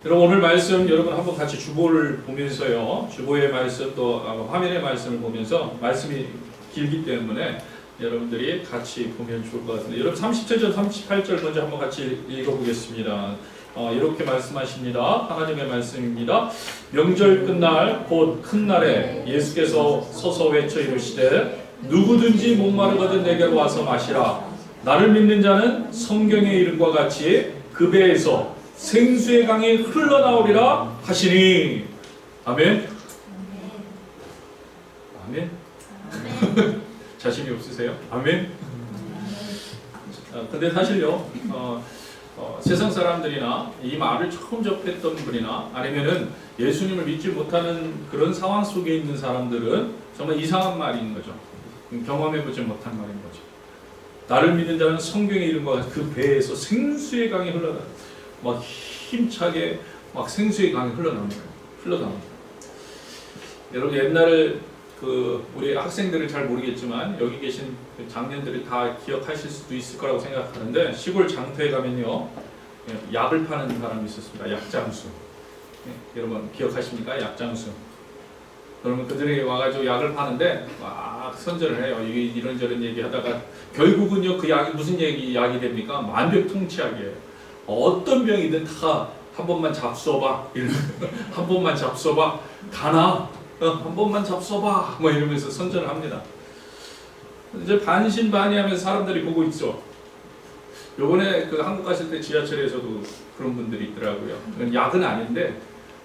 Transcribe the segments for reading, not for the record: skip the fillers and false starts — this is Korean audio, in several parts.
여러분 오늘 말씀 여러분 한번 같이 주보를 보면서요. 주보의 말씀 또 화면의 말씀을 보면서 말씀이 길기 때문에 여러분들이 같이 보면 좋을 것 같은데 여러분 37절 38절 먼저 한번 같이 읽어보겠습니다. 이렇게 말씀하십니다. 하나님의 말씀입니다. 명절 끝날 곧 큰 날에 예수께서 서서 외쳐 이르시되 누구든지 목마르거든 내게로 와서 마시라. 나를 믿는 자는 성경의 이름과 같이 그 배에서 생수의 강이 흘러나오리라 하시니. 아멘. 아멘. 자신이 없으세요? 아멘. 근데 사실요, 세상 사람들이나 이 말을 처음 접했던 분이나 아니면은 예수님을 믿지 못하는 그런 상황 속에 있는 사람들은 정말 이상한 말인 거죠. 경험해보지 못한 말인 거죠. 나를 믿는 자는 성경의 이름과 같이 그 배에서 생수의 강이 흘러나, 막 힘차게 막 생수의 강이 흘러나옵니다. 여러분 옛날에 우리 학생들은 잘 모르겠지만 여기 계신 장년들이 다 기억하실 수도 있을 거라고 생각하는데 시골 장터에 가면요 약을 파는 사람이 있었습니다. 약장수. 여러분 기억하십니까? 약장수. 그러면 그들이 와가지고 약을 파는데 막 선전을 해요. 이런저런 얘기하다가 결국은요 그 약이 무슨 약이 됩니까? 만병통치약이에요. 어떤 병이든 다 한 번만 잡숴봐. 한 번만 잡숴봐. 가나. 한 번만 잡숴봐. 뭐 이러면서 선전을 합니다. 이제 반신반의하면서 사람들이 보고 있죠. 요번에 한국 가실 때 지하철에서도 그런 분들이 있더라고요. 약은 아닌데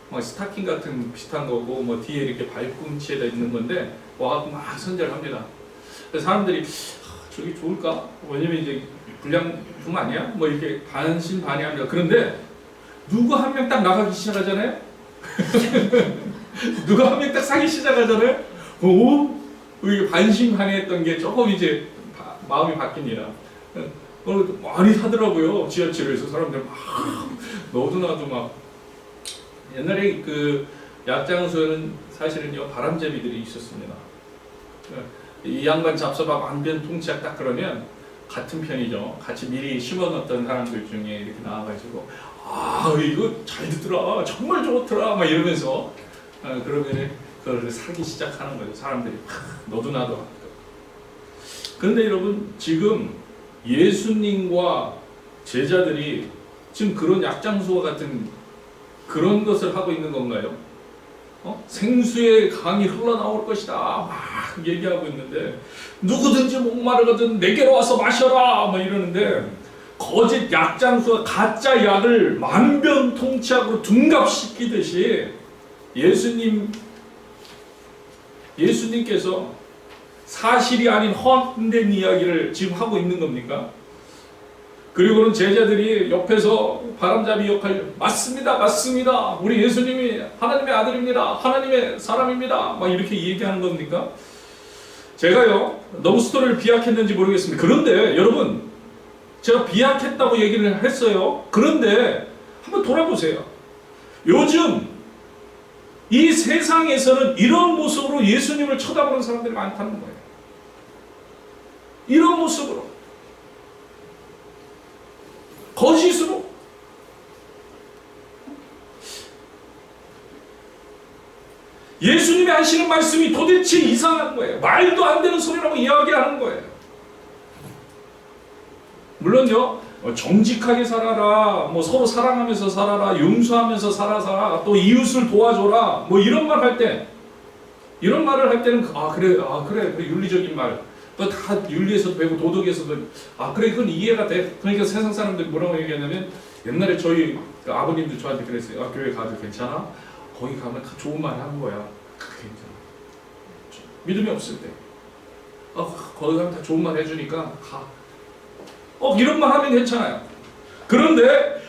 막 스타킹 같은 비슷한 거고 뭐 뒤에 이렇게 발꿈치에다 있는 건데 와갖고 막 선전을 합니다. 그래서 사람들이 저기 좋을까? 왜냐면 이제 불량품 아니야? 뭐 이렇게 반신반의합니다. 그런데 누구 한 명 딱 나가기 시작하잖아요. 누가 한 명 딱 사기 시작하잖아요. 이게 반신반의했던 게 조금 이제 마음이 바뀝니다. 많이 사더라고요. 지하철에서 사람들 막 너도 나도 막. 옛날에 그 약장수에는 사실은요 바람잡이들이 있었습니다. 이 양반 잡숴봐 만병통치약 딱 그러면 같은 편이죠. 같이 미리 심어놨던 사람들 중에 이렇게 나와가지고 이거 잘 듣더라, 정말 좋더라, 막 이러면서 그러면 그걸 사기 시작하는 거죠. 사람들이 너도 나도. 그런데 여러분 지금 예수님과 제자들이 지금 그런 약장수와 같은 그런 것을 하고 있는 건가요? 생수의 강이 흘러나올 것이다 막 얘기하고 있는데 누구든지 목마르거든 내게로 와서 마셔라 막 이러는데 거짓 약장수가 가짜 약을 만병통치약으로 둔갑시키듯이 예수님께서 사실이 아닌 헛된 이야기를 지금 하고 있는 겁니까? 그리고는 제자들이 옆에서 바람잡이 역할 맞습니다. 우리 예수님이 하나님의 아들입니다. 하나님의 사람입니다. 막 이렇게 얘기하는 겁니까? 제가요 너무 스토리를 비약했는지 모르겠습니다. 그런데 여러분 제가 비약했다고 얘기를 했어요. 그런데 한번 돌아보세요. 요즘 이 세상에서는 이런 모습으로 예수님을 쳐다보는 사람들이 많다는 거예요. 이런 모습으로 거짓으로 예수님이 하시는 말씀이 도대체 이상한 거예요. 말도 안 되는 소리라고 이야기하는 거예요. 물론요 정직하게 살아라, 뭐 서로 사랑하면서 살아라, 용서하면서 살아라, 또 이웃을 도와줘라, 뭐 이런 말 할 때, 이런 말을 할 때는 그래 윤리적인 말, 또 다 윤리에서도 배우고 도덕에서도 그래 그건 이해가 돼. 그러니까 세상 사람들이 뭐라고 얘기하냐면 옛날에 저희 아버님도 저한테 그랬어요. 교회 가도 괜찮아? 거기 가면 다 좋은 말 하는 거야. 괜찮아. 믿음이 없을 때 거기 가면 다 좋은 말 해주니까 가. 이런 말 하면 괜찮아요. 그런데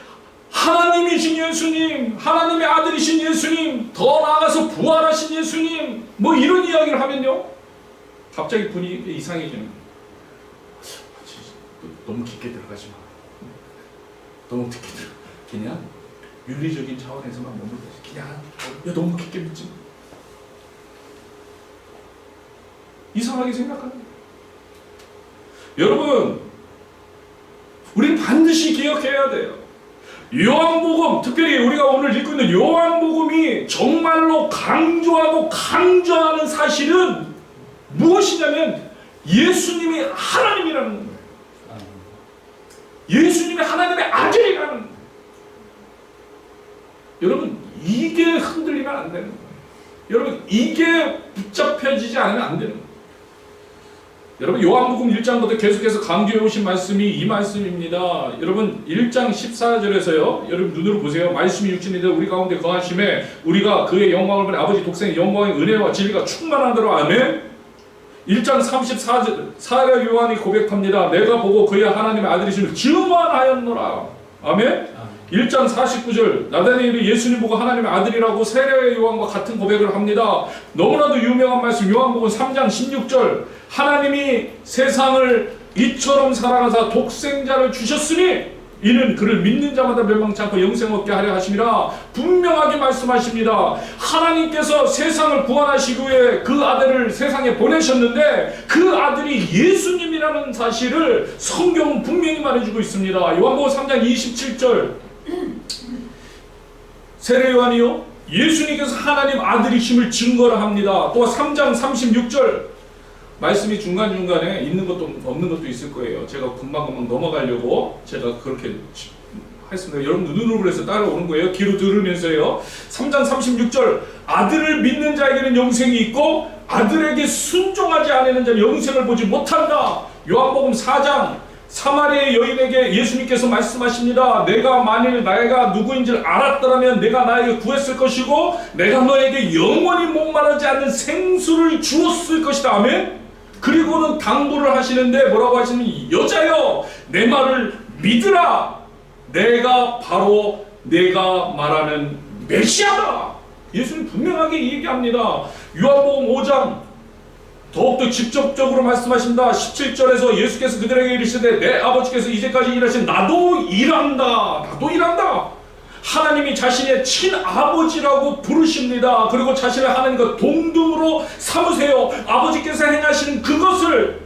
하나님이신 예수님, 하나님의 아들이신 예수님, 더 나아가서 부활하신 예수님, 뭐 이런 이야기를 하면요 갑자기 분위기가 이상해지는 거예요. 너무 깊게 들어가지 마. 너무 깊게 들어. 그냥 윤리적인 차원에서만 머물러서 그냥 너무 깊게 묻지 마. 이상하게 생각하는 거예요. 여러분 우리는 반드시 기억해야 돼요. 요한복음, 특별히 우리가 오늘 읽고 있는 요한복음이 정말로 강조하고 강조하는 사실은 무엇이냐면 예수님이 하나님이라는 거예요. 예수님이 하나님의 아들이라는 거예요. 여러분, 이게 흔들리면 안 되는 거예요. 여러분, 이게 붙잡혀지지 않으면 안 되는 거예요. 여러분, 요한복음 1장부터 계속해서 강조해 오신 말씀이 이 말씀입니다. 여러분, 1장 14절에서요. 여러분 눈으로 보세요. 말씀이 육신이 되어 우리 가운데 거하심에 우리가 그의 영광을 보니 아버지 독생의 영광의 은혜와 진리가 충만하더라. 아멘. 1장 34절 사도 요한이 고백합니다. 내가 보고 그의 하나님의 아들이심을 증언하였노라. 아멘. 1장 49절 나다니엘이 예수님 보고 하나님의 아들이라고 세례 요한과 같은 고백을 합니다. 너무나도 유명한 말씀 요한복음 3장 16절 하나님이 세상을 이처럼 사랑하사 독생자를 주셨으니 이는 그를 믿는 자마다 멸망치 않고 영생 얻게 하려 하심이라 분명하게 말씀하십니다. 하나님께서 세상을 구원하시기 위해 그 아들을 세상에 보내셨는데 그 아들이 예수님이라는 사실을 성경은 분명히 말해주고 있습니다. 요한복음 3장 27절 세례 요한이요 예수님께서 하나님 아들이심을 증거를 합니다. 또 3장 36절 말씀이 중간중간에 있는 것도 없는 것도 있을 거예요. 제가 금방금방 넘어가려고 제가 그렇게 했습니다. 여러분 눈으로 그래서 따라오는 거예요. 귀로 들으면서요. 3장 36절 아들을 믿는 자에게는 영생이 있고 아들에게 순종하지 않는 자는 영생을 보지 못한다. 요한복음 4장 사마리아의 여인에게 예수님께서 말씀하십니다. 내가 만일 내가 누구인지를 알았더라면 내가 나에게 구했을 것이고 내가 너에게 영원히 목마르지 않는 생수를 주었을 것이다. 아멘. 그리고는 당부를 하시는데 뭐라고 하시냐면 여자여 내 말을 믿으라. 내가 바로 내가 말하는 메시아다. 예수님 분명하게 얘기합니다. 요한복음 5장 더욱더 직접적으로 말씀하십니다. 17절에서 예수께서 그들에게 이르시되 내 아버지께서 이제까지 일하신 나도 일한다. 나도 일한다. 하나님이 자신의 친아버지라고 부르십니다. 그리고 자신을 하나님과 동등으로 삼으세요. 아버지께서 행하시는 그것을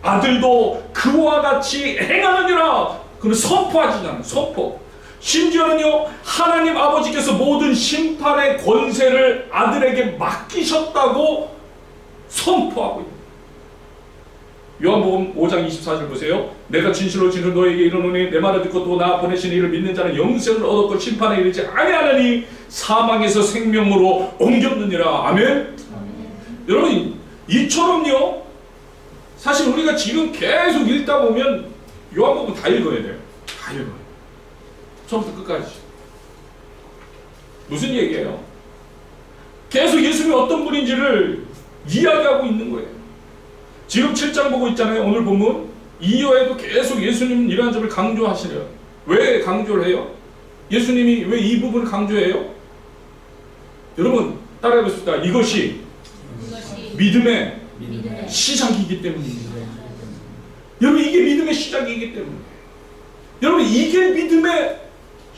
아들도 그와 같이 행하느니라. 그걸 선포하시잖아요. 선포. 심지어는요 하나님 아버지께서 모든 심판의 권세를 아들에게 맡기셨다고 선포하고 있습니다. 요한복음 5장 24절 보세요. 내가 진실로 너에게 이르노니 내 말을 듣고 또 나 보내신 이를 믿는 자는 영생을 얻었고 심판에 이르지 아니하느니 사망에서 생명으로 옮겼느니라. 아멘. 여러분 이처럼요 사실 우리가 지금 계속 읽다 보면 요한복음 다 읽어야 돼요. 다 읽어요. 처음부터 끝까지. 무슨 얘기예요? 계속 예수님이 어떤 분인지를 이야기하고 있는 거예요. 지금 7장 보고 있잖아요. 오늘 본문 이후에도 계속 예수님은 이러한 점을 강조하시래요. 왜 강조를 해요? 예수님이 왜 이 부분을 강조해요? 여러분 따라해 보십시다. 이것이 믿음의 시작이기 때문입니다. 여러분 이게 믿음의 시작이기 때문에 여러분 이게 믿음의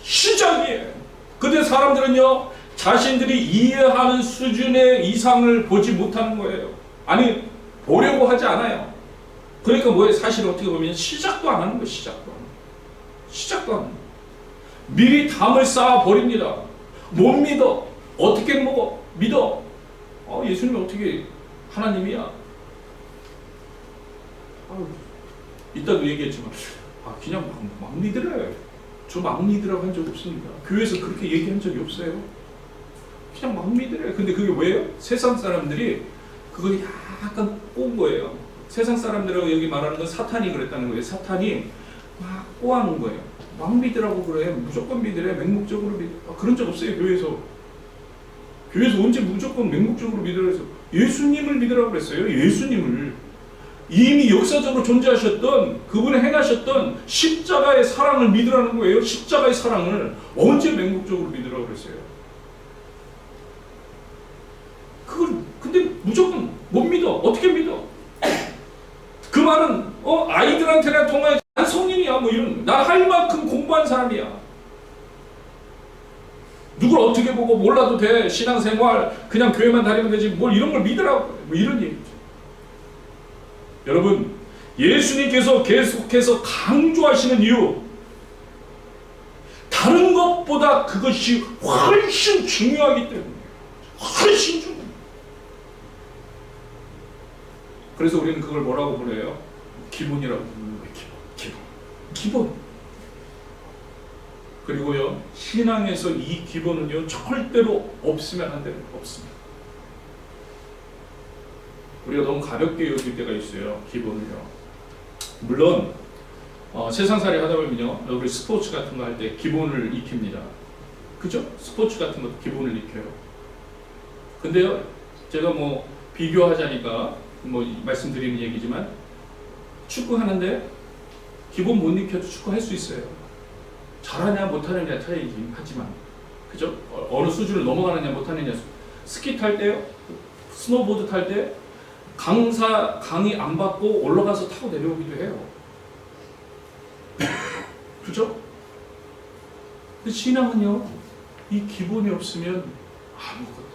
시작이에요. 근데 사람들은요 자신들이 이해하는 수준의 이상을 보지 못하는 거예요. 아니 보려고 하지 않아요. 그러니까 뭐예요? 사실 어떻게 보면 시작도 안 하는 거예요. 시작도 안 하는 거예요. 미리 담을 쌓아 버립니다. 못 믿어. 어떻게 믿어? 예수님이 어떻게 하나님이야? 이따도 얘기했지만 그냥 막 믿으래. 저 막 믿으라고 한 적 없습니다. 교회에서 그렇게 얘기한 적이 없어요. 그냥 막 믿으래. 근데 그게 왜요? 세상 사람들이 그걸 약간 꼬은 거예요. 세상 사람들하고 여기 말하는 건 사탄이 그랬다는 거예요. 사탄이 막 꼬아놓은 거예요. 막 믿으라고 그래. 무조건 믿으래. 맹목적으로 믿으래. 그런 적 없어요. 교회에서 언제 무조건 맹목적으로 믿으라 해서 예수님을 믿으라고 그랬어요. 예수님을. 이미 역사적으로 존재하셨던 그분이 행하셨던 십자가의 사랑을 믿으라는 거예요. 십자가의 사랑을 언제 맹목적으로 믿으라고 그랬어요. 그걸 근데 무조건 못 믿어. 어떻게 믿어? 그 말은 아이들한테나 통하지 난 성인이야 뭐 이런 난 할 만큼 공부한 사람이야. 누굴 어떻게 보고 몰라도 돼. 신앙생활 그냥 교회만 다니면 되지 뭘 이런 걸 믿으라고 뭐 이런 얘기죠. 여러분 예수님께서 계속해서 강조하시는 이유 다른 것보다 그것이 훨씬 중요하기 때문에 훨씬 중요해요. 그래서 우리는 그걸 뭐라고 부르요? 기본이라고 부르는 거예요. 기본. 그리고요, 신앙에서 이 기본은요, 절대로 없으면 안 되는 거 없습니다. 우리가 너무 가볍게 여길 때가 있어요. 기본을요. 물론 세상살이 하다 보면요, 우리 스포츠 같은 거 할 때 기본을 익힙니다. 그죠? 스포츠 같은 것도 기본을 익혀요. 근데요, 제가 뭐 비교하자니까 뭐 말씀드리는 얘기지만, 축구 하는데 기본 못 익혀도 축구 할 수 있어요. 잘하냐 못하느냐 차이지 하지만, 그죠? 어느 수준을 넘어가느냐 못하느냐. 스키 탈 때요, 스노보드 탈 때 강의 안 받고 올라가서 타고 내려오기도 해요. 그죠? 근데 신앙은요, 이 기본이 없으면 아무것도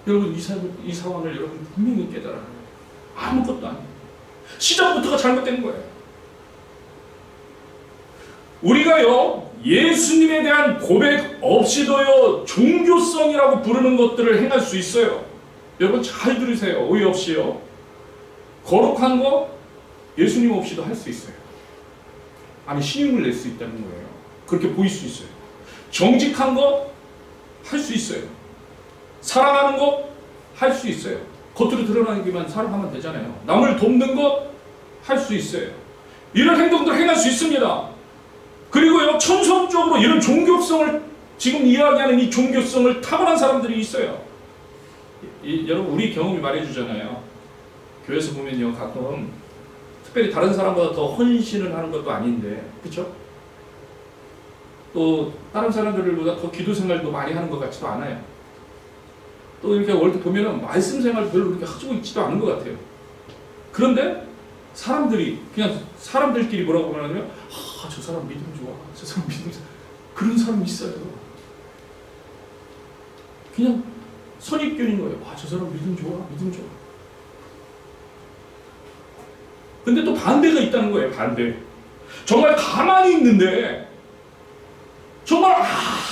여러분, 이 상황을 여러분 분명히 깨달아야 해요. 아무것도 아니에요. 시작부터가 잘못된 거예요. 우리가요, 예수님에 대한 고백 없이도요, 종교성이라고 부르는 것들을 행할 수 있어요. 여러분 잘 들으세요. 오해 없이요. 거룩한 거 예수님 없이도 할 수 있어요. 아니, 신임을 낼 수 있다는 거예요. 그렇게 보일 수 있어요. 정직한 거 할 수 있어요. 사랑하는 거 할 수 있어요. 겉으로 드러나기만 사랑하면 되잖아요. 남을 돕는 거 할 수 있어요. 이런 행동들 행할 수 있습니다. 그리고요, 천성적으로 이런 종교성을, 지금 이야기하는 이 종교성을 타고난 사람들이 있어요. 여러분, 우리 경험이 말해주잖아요. 교회에서 보면요, 가끔 특별히 다른 사람보다 더 헌신을 하는 것도 아닌데, 그렇죠? 또 다른 사람들보다 더 기도 생활도 많이 하는 것 같지도 않아요. 또 이렇게 올 때 보면은 말씀 생활 별로 그렇게 하고 있지도 않은 것 같아요. 그런데 사람들이 그냥 사람들끼리 뭐라고 말하냐면, 저 사람 믿음 좋아, 저 사람 믿음 좋아. 그런 사람이 있어요. 그냥 선입견인 거예요. 저 사람 믿음 좋아, 믿음 좋아. 근데 또 반대가 있다는 거예요. 반대. 정말 가만히 있는데, 정말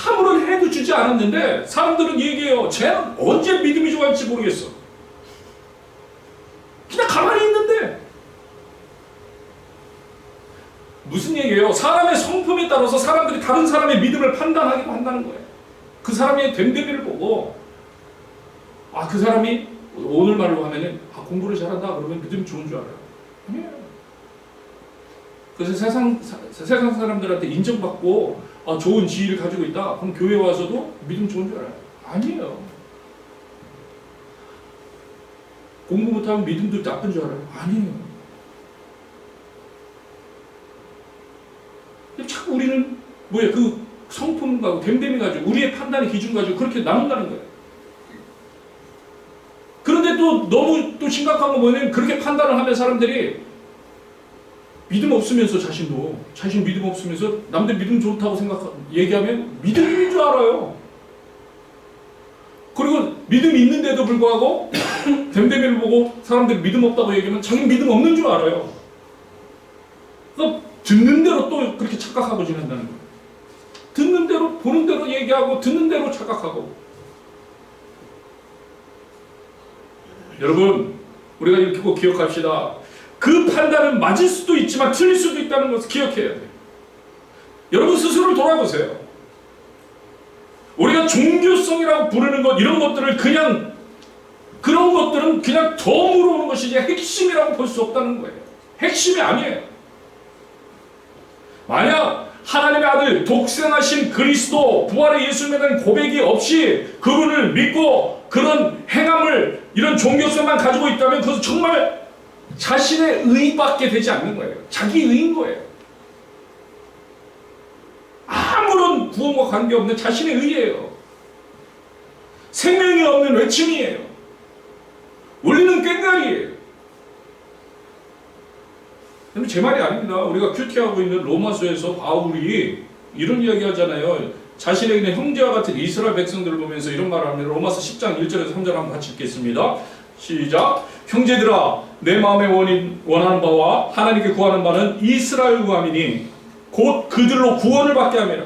아무런 해도 주지 않았는데 사람들은 얘기해요. 쟤는 언제 믿음이 좋아할지 모르겠어. 그냥 가만히 있는데. 무슨 얘기예요? 사람의 성품에 따라서 사람들이 다른 사람의 믿음을 판단하기도 한다는 거예요. 그 사람의 됨됨이를 보고, 그 사람이 오늘 말로 하면은 공부를 잘한다 그러면 믿음이 좋은 줄 알아요. 아니에요. 그래서 세상 사람들한테 인정받고 좋은 지위를 가지고 있다, 그럼 교회 와서도 믿음 좋은 줄 알아요. 아니에요. 공부 못하면 믿음도 나쁜 줄 알아요. 아니에요. 자꾸 우리는 그 성품과 됨됨이 가지고 우리의 판단의 기준 가지고 그렇게 나눈다는 거예요. 그런데 또 너무 또 심각한 건 뭐냐면, 그렇게 판단을 하면 사람들이 믿음 없으면서 자신 믿음 없으면서 남들 믿음 좋다고 얘기하면 믿음인 줄 알아요. 그리고 믿음이 있는데도 불구하고 됨됨이를 보고 사람들이 믿음 없다고 얘기하면 자기는 믿음 없는 줄 알아요. 그러니까 듣는 대로 또 그렇게 착각하고 지낸다는 거예요. 듣는 대로, 보는 대로 얘기하고 듣는 대로 착각하고. 여러분, 우리가 이렇게 꼭 기억합시다. 그 판단은 맞을 수도 있지만 틀릴 수도 있다는 것을 기억해야 돼요. 여러분 스스로를 돌아보세요. 우리가 종교성이라고 부르는 것, 이런 것들을 그냥, 그런 것들은 그냥 덤으로 오는 것이지 핵심이라고 볼 수 없다는 거예요. 핵심이 아니에요. 만약 하나님의 아들, 독생하신 그리스도, 부활의 예수님에 대한 고백이 없이 그분을 믿고 그런 행함을, 이런 종교성만 가지고 있다면 그것은 정말 자신의 의밖에 되지 않는 거예요. 자기 의인 거예요. 아무런 구원과 관계없는 자신의 의예요. 생명이 없는 외침이에요. 울리는 꽹과리예요. 제 말이 아닙니다. 우리가 큐티하고 있는 로마서에서 바울이 이런 이야기 하잖아요. 자신에게 있는 형제와 같은 이스라엘 백성들을 보면서 이런 말을 합니다. 로마서 10장 1절에서 3절 한번 같이 읽겠습니다. 시작. 형제들아, 내 마음에 원하는 바와 하나님께 구하는 바는 이스라엘 구함이니 곧 그들로 구원을 받게 함이라.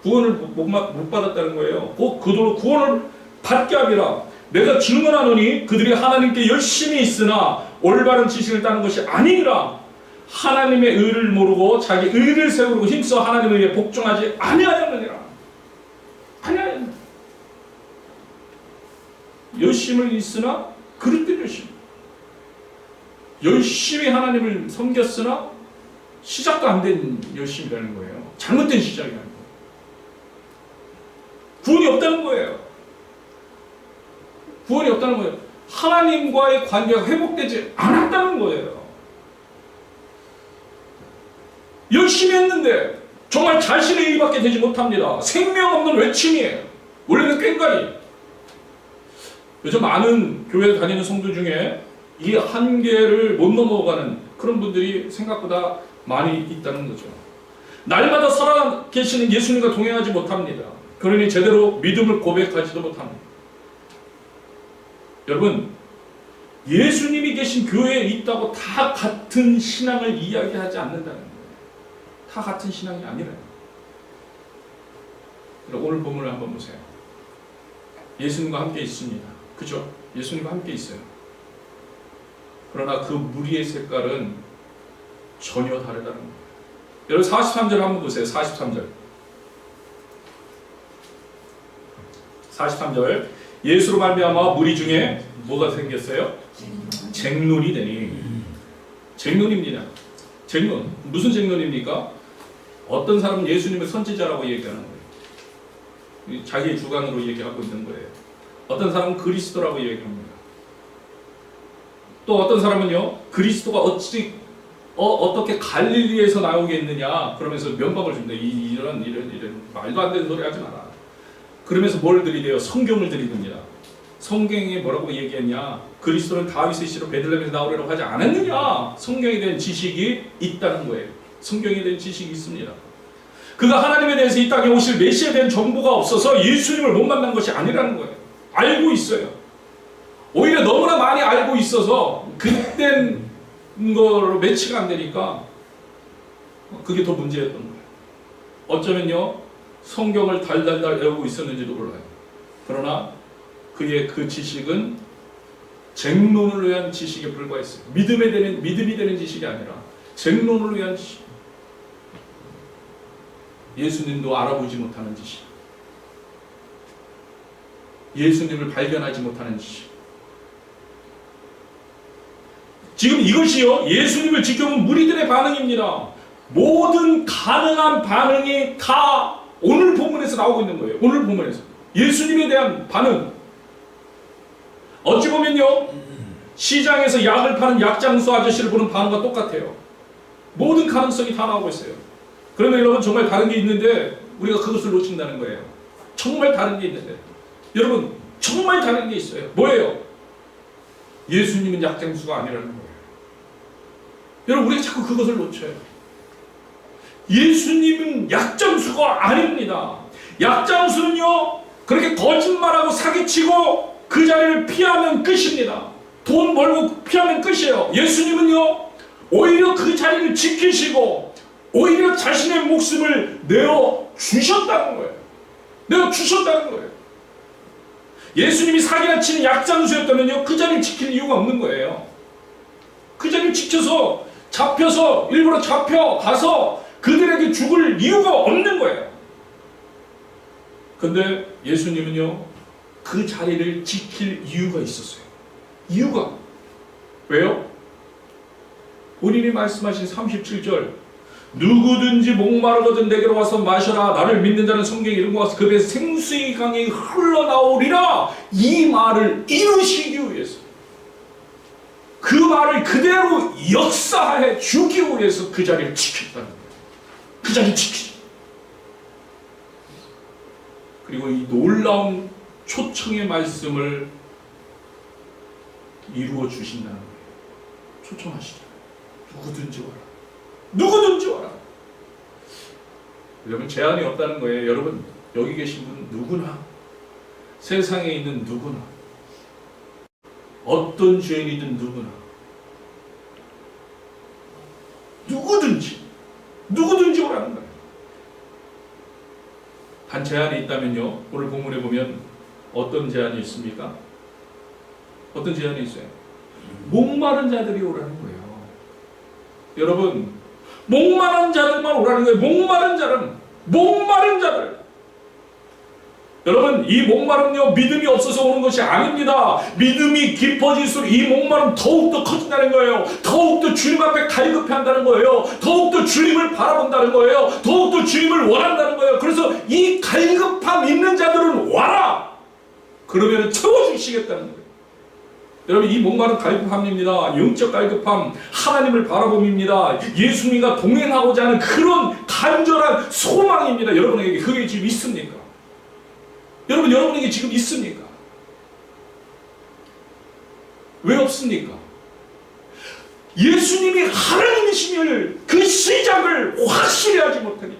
구원을 못 받았다는 거예요. 곧 그들로 구원을 받게 함이라. 내가 증언하노니 그들이 하나님께 열심히 있으나 올바른 지식을 따는 것이 아니니라. 하나님의 의를 모르고 자기 의를 세우고 힘써 하나님의 의에 복종하지 아니하였느니라. 아니하였느니라. 열심을 있으나 그릇된 열심. 열심히 하나님을 섬겼으나 시작도 안 된 열심이라는 거예요. 잘못된 시작이라는 거예요. 구원이 없다는 거예요. 구원이 없다는 거예요. 하나님과의 관계가 회복되지 않았다는 거예요. 열심히 했는데 정말 자신의 의밖에 되지 못합니다. 생명 없는 외침이에요. 원래는 꽹과리. 요즘 많은 교회 다니는 성도 중에 이 한계를 못 넘어가는 그런 분들이 생각보다 많이 있다는 거죠. 날마다 살아계시는 예수님과 동행하지 못합니다. 그러니 제대로 믿음을 고백하지도 못합니다. 여러분, 예수님이 계신 교회에 있다고 다 같은 신앙을 이야기하지 않는다는 거예요. 다 같은 신앙이 아니라요. 오늘 본문을 한번 보세요. 예수님과 함께 있습니다. 그죠? 예수님과 함께 있어요. 그러나 그 무리의 색깔은 전혀 다르다는 거예요. 여러분 43절 한번 보세요. 43절. 43절. 예수로 말미암아 무리 중에 뭐가 생겼어요? 쟁론이 되니. 쟁론입니다. 쟁론. 무슨 쟁론입니까? 어떤 사람은 예수님을 선지자라고 얘기하는 거예요. 자기의 주관으로 얘기하고 있는 거예요. 어떤 사람은 그리스도라고 얘기합니다. 또 어떤 사람은요, 그리스도가 어떻게 갈릴리에서 나오겠느냐 그러면서 면박을 줍니다. 이런 말도 안 되는 소리 하지 마라. 그러면서 뭘 들이대요? 성경을 들이듭니다. 성경에 뭐라고 얘기했냐? 그리스도는 다윗의 씨로 베들레헴에서 나오리라고 하지 않았느냐? 성경에 대한 지식이 있다는 거예요. 성경에 대한 지식이 있습니다. 그가 하나님에 대해서 이 땅에 오실 메시아에 대한 정보가 없어서 예수님을 못 만난 것이 아니라는 거예요. 알고 있어요. 오히려 너무나 많이 알고 있어서 그땐 거로 매치가 안 되니까 그게 더 문제였던 거예요. 어쩌면요, 성경을 달달달 외우고 있었는지도 몰라요. 그러나 그의 그 지식은 쟁론을 위한 지식에 불과했어요. 믿음이 되는 지식이 아니라 쟁론을 위한 지식. 예수님도 알아보지 못하는 지식. 예수님을 발견하지 못하는 지식. 지금 이것이요, 예수님을 지켜본 무리들의 반응입니다. 모든 가능한 반응이 다 오늘 본문에서 나오고 있는 거예요. 오늘 본문에서 예수님에 대한 반응. 어찌 보면요, 시장에서 약을 파는 약장수 아저씨를 보는 반응과 똑같아요. 모든 가능성이 다 나오고 있어요. 그러면 여러분, 정말 다른 게 있는데 우리가 그것을 놓친다는 거예요. 정말 다른 게 있는데, 여러분, 정말 다른 게 있어요. 뭐예요? 예수님은 약장수가 아니라는 거예요. 여러분, 우리가 자꾸 그것을 놓쳐요. 예수님은 약장수가 아닙니다. 약장수는요, 그렇게 거짓말하고 사기치고 그 자리를 피하면 끝입니다. 돈 벌고 피하면 끝이에요. 예수님은요, 오히려 그 자리를 지키시고 오히려 자신의 목숨을 내어주셨다는 거예요. 내어주셨다는 거예요. 예수님이 사기나 치는 약장수였다면요, 그 자리를 지킬 이유가 없는 거예요. 그 자리를 지켜서 잡혀서 일부러 잡혀가서 그들에게 죽을 이유가 없는 거예요. 근데 예수님은요, 그 자리를 지킬 이유가 있었어요. 이유가. 왜요? 본인이 말씀하신 37절, 누구든지 목마르거든 내게로 와서 마셔라. 나를 믿는 자는 성경에 이런 것 같아서 그 배에서 생수의 강이 흘러나오리라. 이 말을 이루시기 위해서, 그 말을 그대로 역사해 주기 위해서 그 자리를 지켰다는 거예요. 그 자리를 지키죠. 그리고 이 놀라운 초청의 말씀을 이루어 주신다는 거예요. 초청하시죠. 누구든지 와라. 누구든지 와라. 여러분, 제한이 없다는 거예요. 여러분, 여기 계신 분 누구나, 세상에 있는 누구나, 어떤 죄인이든 누구나, 누구든지 누구든지 오라는 거예요. 단 제한이 있다면요, 오늘 본문에 보면 어떤 제한이 있습니까? 어떤 제한이 있어요? 목마른 자들이 오라는 거예요. 여러분, 목마른 자들만 오라는 거예요. 목마른 자들. 여러분, 이 목마름요, 믿음이 없어서 오는 것이 아닙니다. 믿음이 깊어질수록 이 목마름 더욱더 커진다는 거예요. 더욱더 주님 앞에 갈급해 한다는 거예요. 더욱더 주님을 바라본다는 거예요. 더욱더 주님을 원한다는 거예요. 그래서 이 갈급함 있는 자들은 와라! 그러면 채워주시겠다는 거예요. 여러분, 이 목마른 갈급함입니다. 영적 갈급함, 하나님을 바라봄입니다. 예수님과 동행하고자 하는 그런 간절한 소망입니다. 여러분에게 그게 지금 있습니까? 여러분에게 지금 있습니까? 왜 없습니까? 예수님이 하나님이심을 그 시작을 확실히 하지 못하니.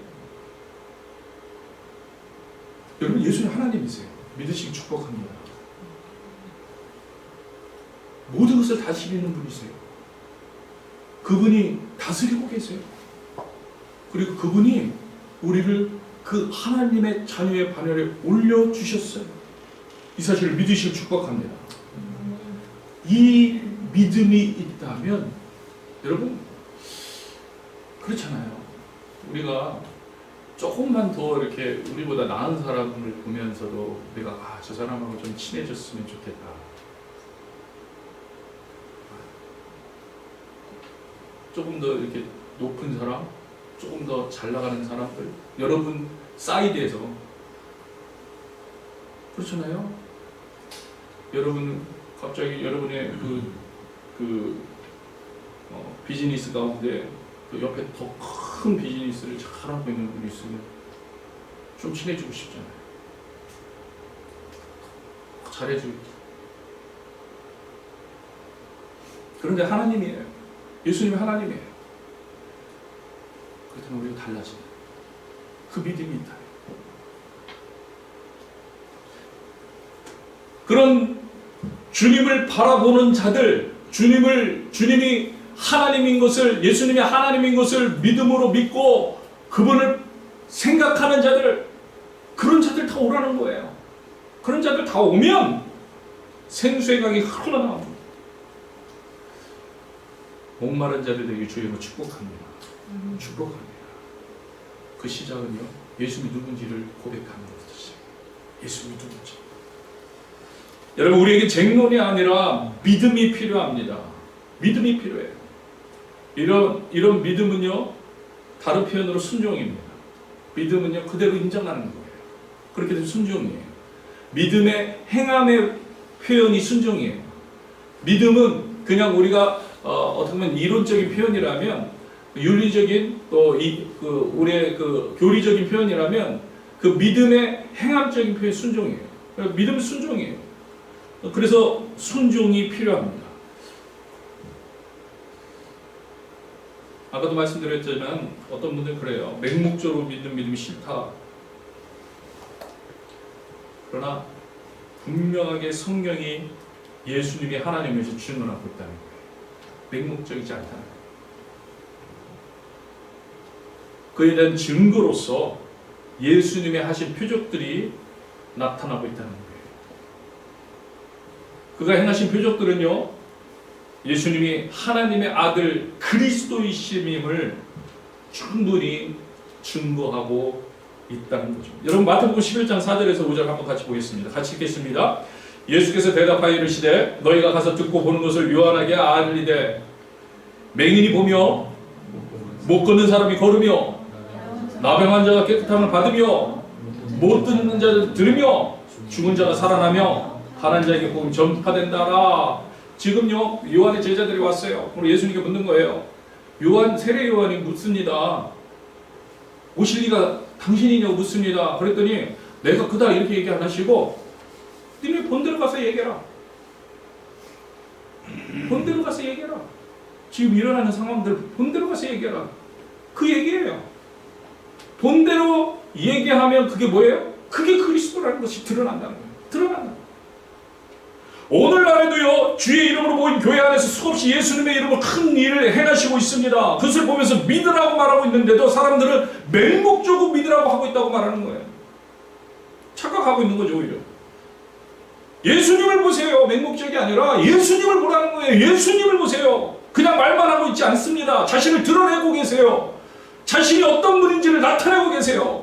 여러분, 예수님 하나님이세요. 믿으시기 축복합니다. 모든 것을 다스리는 분이세요. 그분이 다스리고 계세요. 그리고 그분이 우리를 그 하나님의 자녀의 반열에 올려주셨어요. 이 사실을 믿으시길 축복합니다. 이 믿음이 있다면, 여러분, 그렇잖아요. 우리가 조금만 더 이렇게 우리보다 나은 사람을 보면서도 내가 저 사람하고 좀 친해졌으면 좋겠다. 조금 더 이렇게 높은 사람, 조금 더 잘 나가는 사람들, 여러분 사이드에서, 그렇잖아요. 여러분 갑자기 여러분의 비즈니스 가운데 그 옆에 더 큰 비즈니스를 잘하고 있는 분이 있으면 좀 친해지고 싶잖아요. 잘해주고. 그런데 하나님이에요. 예수님이 하나님이에요. 그렇다면 우리가 달라진다. 그 믿음이 있다. 그런 주님을 바라보는 자들, 주님이 하나님인 것을, 예수님이 하나님인 것을 믿음으로 믿고 그분을 생각하는 자들, 그런 자들 다 오라는 거예요. 그런 자들 다 오면 생수의 강이 흘러나옵니다. 목마른 자들에게 주님을 축복합니다. 축복합니다. 그 시작은요, 예수님이 누군지를 고백하는 것부터 시작해요. 예수님이 누군지. 여러분, 우리에게 쟁론이 아니라 믿음이 필요합니다. 믿음이 필요해요. 이런 믿음은요, 다른 표현으로 순종입니다. 믿음은요, 그대로 인정하는 거예요. 그렇게 되면 순종이에요. 믿음의 행함의 표현이 순종이에요. 믿음은 그냥 우리가 어떻게 보면 이론적인 표현이라면, 윤리적인 또 우리의 교리적인 표현이라면 그 믿음의 행함적인 표현이 순종이에요. 믿음은 순종이에요. 그래서 순종이 필요합니다. 아까도 말씀드렸지만 어떤 분들은 그래요. 맹목적으로 믿는 믿음이 싫다. 그러나 분명하게 성경이 예수님이 하나님에서 증언하고 있다는 거예요. 맹목적이지 않다는 거예요. 그에 대한 증거로서 예수님이 하신 표적들이 나타나고 있다는 거예요. 그가 행하신 표적들은요, 예수님이 하나님의 아들 그리스도이심임을 충분히 증거하고 있다는 거죠. 여러분, 마태복음 11장 4절에서 5절 한번 같이 보겠습니다. 같이 읽겠습니다. 예수께서 대답하여 이르시되 너희가 가서 듣고 보는 것을 요한에게 알리되 맹인이 보며 못 걷는 사람이 걸으며 나병한 자가 깨끗함을 받으며 못 듣는 자를 들으며 죽은 자가 살아나며 가난 자에게 복음이 전파된다라. 지금요, 요한의 제자들이 왔어요. 그럼 예수님께 묻는 거예요. 세례 요한이 묻습니다. 오실 리가 당신이냐고 묻습니다. 그랬더니 내가 그다 이렇게 얘기 안 하시고 니네 본대로 가서 얘기해라. 본대로 가서 얘기해라. 지금 일어나는 상황들 본대로 가서 얘기해라. 그 얘기예요. 본대로 얘기하면 그게 뭐예요? 그게 그리스도라는 것이 드러난다는 거예요. 드러난다. 오늘날에도요, 주의 이름으로 모인 교회 안에서 수없이 예수님의 이름으로 큰 일을 행하시고 있습니다. 그것을 보면서 믿으라고 말하고 있는데도 사람들은 맹목적으로 믿으라고 하고 있다고 말하는 거예요. 착각하고 있는 거죠, 오히려. 예수님을 보세요. 맹목적이 아니라 예수님을 보라는 거예요. 예수님을 보세요. 그냥 말만 하고 있지 않습니다. 자신을 드러내고 계세요. 자신이 어떤 분인지를 나타내고 계세요.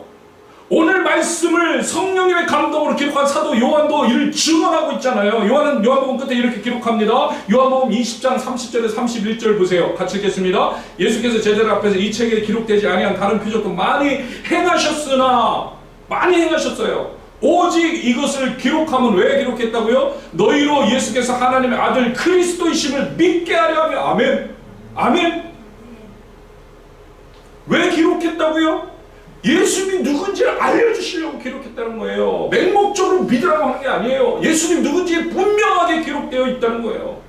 오늘 말씀을 성령님의 감동으로 기록한 사도 요한도 이를 증언하고 있잖아요. 요한복음 끝에 이렇게 기록합니다. 요한복음 20장 30절에 31절 보세요. 같이 읽겠습니다. 예수께서 제자들 앞에서 이 책에 기록되지 아니한 다른 표적도 많이 행하셨으나, 많이 행하셨어요. 오직 이것을 기록하면, 왜 기록했다고요? 너희로 예수께서 하나님의 아들 그리스도이심을 믿게 하려 하며. 아멘. 아멘. 왜 기록했다고요? 예수님이 누군지를 알려주시려고 기록했다는 거예요. 맹목적으로 믿으라고 하는 게 아니에요. 예수님 누군지 분명하게 기록되어 있다는 거예요.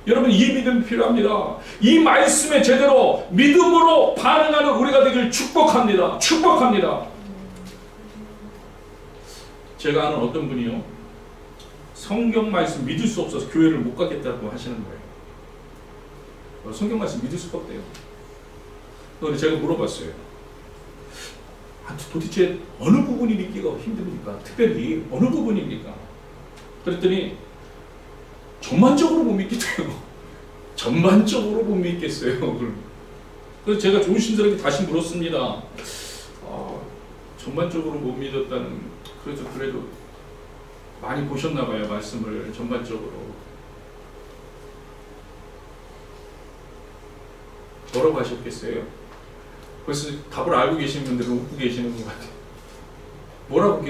여러분, 이 믿음이 필요합니다. 이 말씀에 제대로 믿음으로 반응하는 우리가 되길 축복합니다. 축복합니다. 제가 아는 어떤 분이요, 성경 말씀 믿을 수 없어서 교회를 못 가겠다고 하시는 거예요. 성경 말씀 믿을 수가 없대요. 그래서 제가 물어봤어요. 도대체 어느 부분이 믿기가 힘듭니까? 특별히 어느 부분입니까? 그랬더니 전반적으로 못 믿겠대요. 전반적으로 못 믿겠어요. 그래서 제가 조심스럽게 다시 물었습니다. 전반적으로 못 믿었다는, 그래도 많이 보셨나봐요, 말씀을 전반적으로. 뭐라고 하셨겠어요? 벌써 답을 알고 계시는 분들은 웃고 계시는 것 같아요. 뭐라고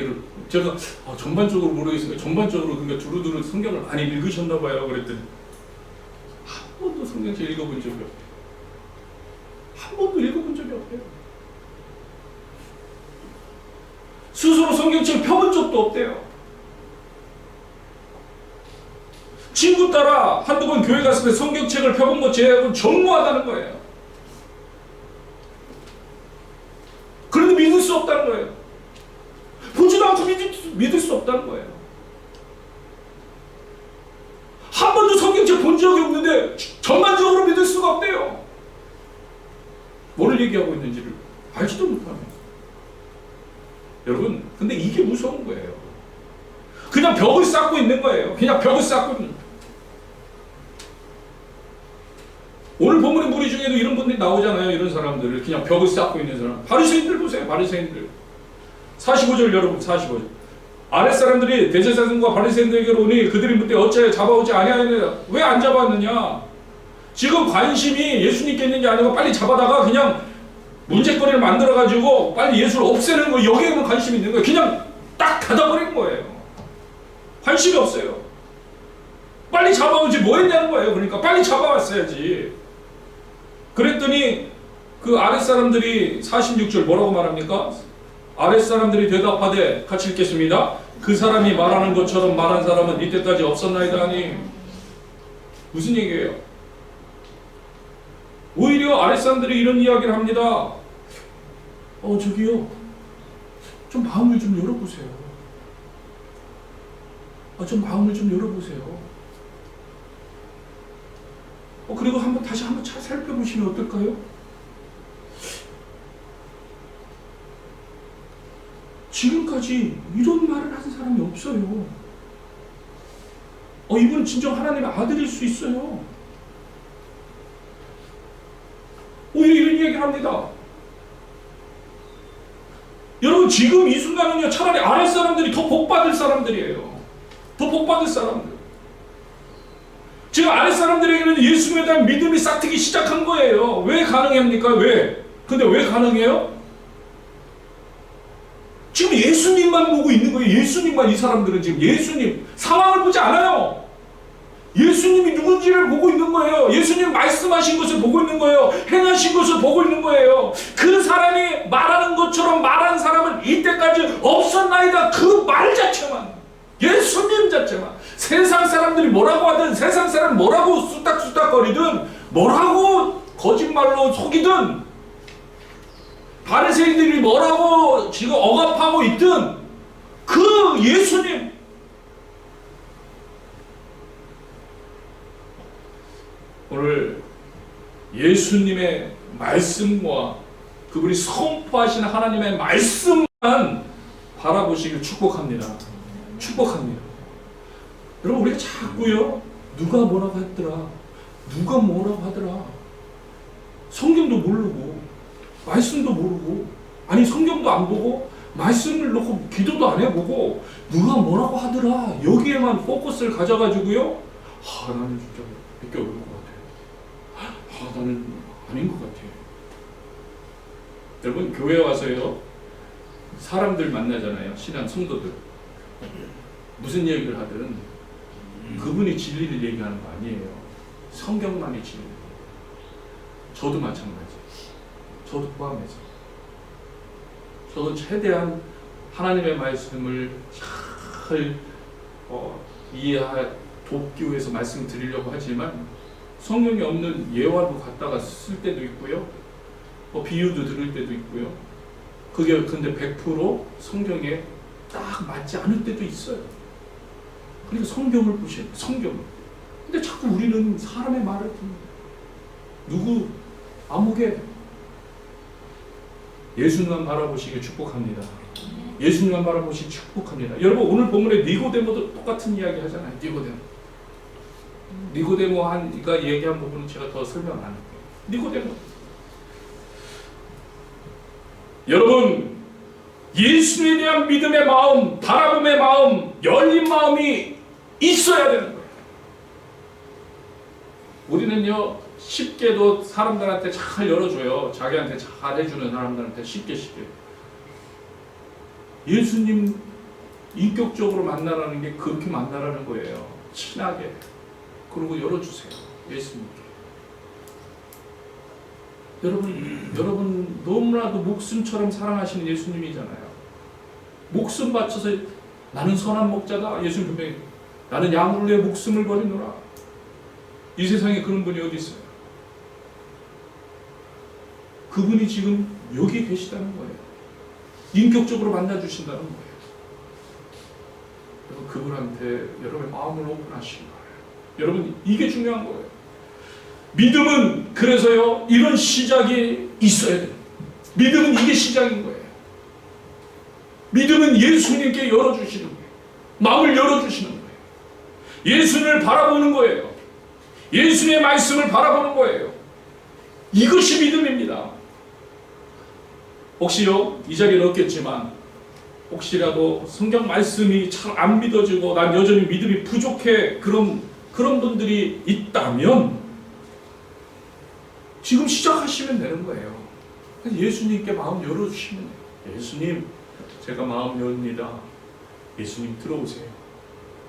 제가 전반적으로 모르겠으니까 전반적으로, 그러니까 두루두루 성경을 많이 읽으셨나봐요. 그랬더니 한 번도 성경책 읽어본 적이 없대요. 한 번도 읽어본 적이 없대요. 스스로 성경책을 펴본 적도 없대요. 친구 따라 한두 번 교회 갔을 때 성경책을 펴본 것 제외하고는 전무하다는 거예요. 그런데 믿을 수 없다는 거예요. 보지도 않고 믿을 수 없다는 거예요. 한 번도 성경책 본 적이 없는데 전반적으로 믿을 수가 없대요. 뭐를 얘기하고 있는지를 알지도 못하네. 여러분, 근데 이게 무서운 거예요. 그냥 벽을 쌓고 있는 거예요. 그냥 벽을 쌓고 있는 거예요. 오늘 본문의 무리 중에도 이런 분들이 나오잖아요. 이런 사람들을, 그냥 벽을 쌓고 있는 사람. 바리새인들 보세요. 바리새인들. 45절 여러분, 45절. 아랫사람들이 대제사장과 바리새인들에게로 오니 그들이 묻되 어찌하여 잡아오지 아니하느냐. 왜 안 잡았느냐? 지금 관심이 예수님께 있는 게 아니고 빨리 잡아다가 그냥 문제거리를 만들어가지고 빨리 예수를 없애는 거, 여기에만 관심이 있는 거예요. 그냥 딱 닫아버린 거예요. 관심이 없어요. 빨리 잡아오지 뭐 했냐는 거예요. 그러니까 빨리 잡아왔어야지. 그랬더니 그 아랫사람들이 46절 뭐라고 말합니까? 아랫사람들이 대답하되, 같이 읽겠습니다. 그 사람이 말하는 것처럼 말한 사람은 이때까지 없었나이다 하니. 무슨 얘기예요? 오히려 아랫사람들이 이런 이야기를 합니다. 저기요, 좀 마음을 좀 열어보세요. 좀 마음을 좀 열어보세요. 그리고 다시 한번 잘 살펴보시면 어떨까요? 지금까지 이런 말을 하는 사람이 없어요. 이분은 진정 하나님의 아들일 수 있어요. 오히려 이런 얘기를 합니다. 여러분, 지금 이 순간은요, 차라리 아랫사람들이 더 복받을 사람들이에요. 더 복받을 사람들. 지금 아랫사람들에게는 예수님에 대한 믿음이 싹트기 시작한 거예요. 왜 가능합니까? 왜? 근데 왜 가능해요? 지금 예수님만 보고 있는 거예요. 예수님만. 이 사람들은 지금 예수님, 상황을 보지 않아요. 예수님이 누군지를 보고 있는 거예요. 예수님 말씀하신 것을 보고 있는 거예요. 행하신 것을 보고 있는 거예요. 그 사람이 말하는 것처럼 말한 사람은 이때까지 없었나이다. 그 말 자체만, 예수님 자체만. 세상 사람들이 뭐라고 하든, 세상 사람 뭐라고 쑥닥쑥닥거리든, 뭐라고 거짓말로 속이든, 바리새인들이 뭐라고 지금 억압하고 있든, 그 예수님, 오늘 예수님의 말씀과 그분이 선포하신 하나님의 말씀만 바라보시길 축복합니다. 축복합니다. 여러분, 우리가 자꾸요, 누가 뭐라고 했더라, 누가 뭐라고 하더라, 성경도 모르고 말씀도 모르고, 아니 성경도 안 보고 말씀을 놓고 기도도 안 해보고 누가 뭐라고 하더라, 여기에만 포커스를 가져가지고요, 나는 진짜 믿기 어려울 것 같아, 나는 아닌 것 같아. 여러분, 교회 와서요, 사람들 만나잖아요. 신앙 성도들 무슨 얘기를 하든 그분이 진리를 얘기하는 거 아니에요. 성경만이 진리. 저도 마찬가지. 저도 포함해서. 저도 최대한 하나님의 말씀을 잘 돕기 위해서 말씀을 드리려고 하지만 성경에 없는 예화도 갖다가 쓸 때도 있고요. 비유도 들을 때도 있고요. 그게 근데 100% 성경에 딱 맞지 않을 때도 있어요. 그러니까 성경을 보셔야 돼요. 성경을. 근데 자꾸 우리는 사람의 말을 듣는, 누구 아무개 예수님만 바라보시길 축복합니다. 예수님만 바라보시길 축복합니다. 여러분, 오늘 본문에 니고데모도 똑같은 이야기 하잖아요. 니고데모가 얘기한 부분은 제가 더 설명 안 할게요. 니고데모. 여러분, 예수님에 대한 믿음의 마음, 바라봄의 마음, 열린 마음이 있어야 되는 거예요. 우리는요, 쉽게도 사람들한테 잘 열어줘요. 자기한테 잘 해주는 사람들한테 쉽게. 예수님 인격적으로 만나라는 게 그렇게 만나라는 거예요. 친하게. 그리고 열어주세요. 예수님께. 여러분 너무나도 목숨처럼 사랑하시는 예수님이잖아요. 목숨 바쳐서 나는 선한 목자다. 예수님 분명히 나는 양으로 내 목숨을 버리노라. 이 세상에 그런 분이 어디 있어요? 그분이 지금 여기 계시다는 거예요. 인격적으로 만나주신다는 거예요. 여러분, 그분한테 여러분의 마음을 오픈하시기 바라요. 여러분, 이게 중요한 거예요. 믿음은 그래서요, 이런 시작이 있어야 돼요. 믿음은 이게 시작인 거예요. 믿음은 예수님께 열어주시는 거예요. 마음을 열어주시는 거예요. 예수님을 바라보는 거예요. 예수님의 말씀을 바라보는 거예요. 이것이 믿음입니다. 혹시요, 이 자리에 없겠지만 혹시라도 성경 말씀이 잘 안 믿어지고 난 여전히 믿음이 부족해, 그런 분들이 있다면 지금 시작하시면 되는 거예요. 예수님께 마음 열어주시면 돼요. 예수님, 제가 마음 열립니다. 예수님, 들어오세요.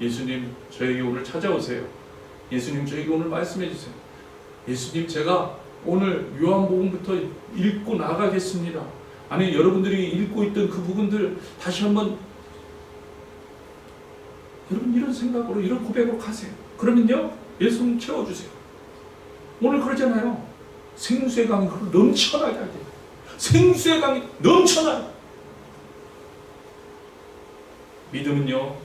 예수님, 저에게 오늘 찾아오세요. 예수님, 저에게 오늘 말씀해 주세요. 예수님, 제가 오늘 요한복음부터 읽고 나가겠습니다. 아니, 여러분들이 읽고 있던 그 부분들 다시 한번, 여러분 이런 생각으로, 이런 고백으로 가세요. 그러면요, 예수님 채워주세요. 오늘 그러잖아요. 생수의 강이 넘쳐나게 하게. 생수의 강이 넘쳐나게. 믿음은요,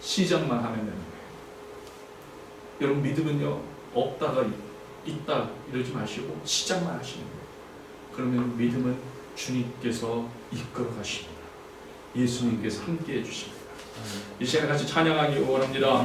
시작만 하면 되는 거예요. 여러분, 믿음은요, 없다가 있다 이러지 마시고 시작만 하시는 거예요. 그러면 믿음은 주님께서 이끌어 가십니다. 예수님께서 함께 해주십니다. 이 시간에 같이 찬양하기 원합니다.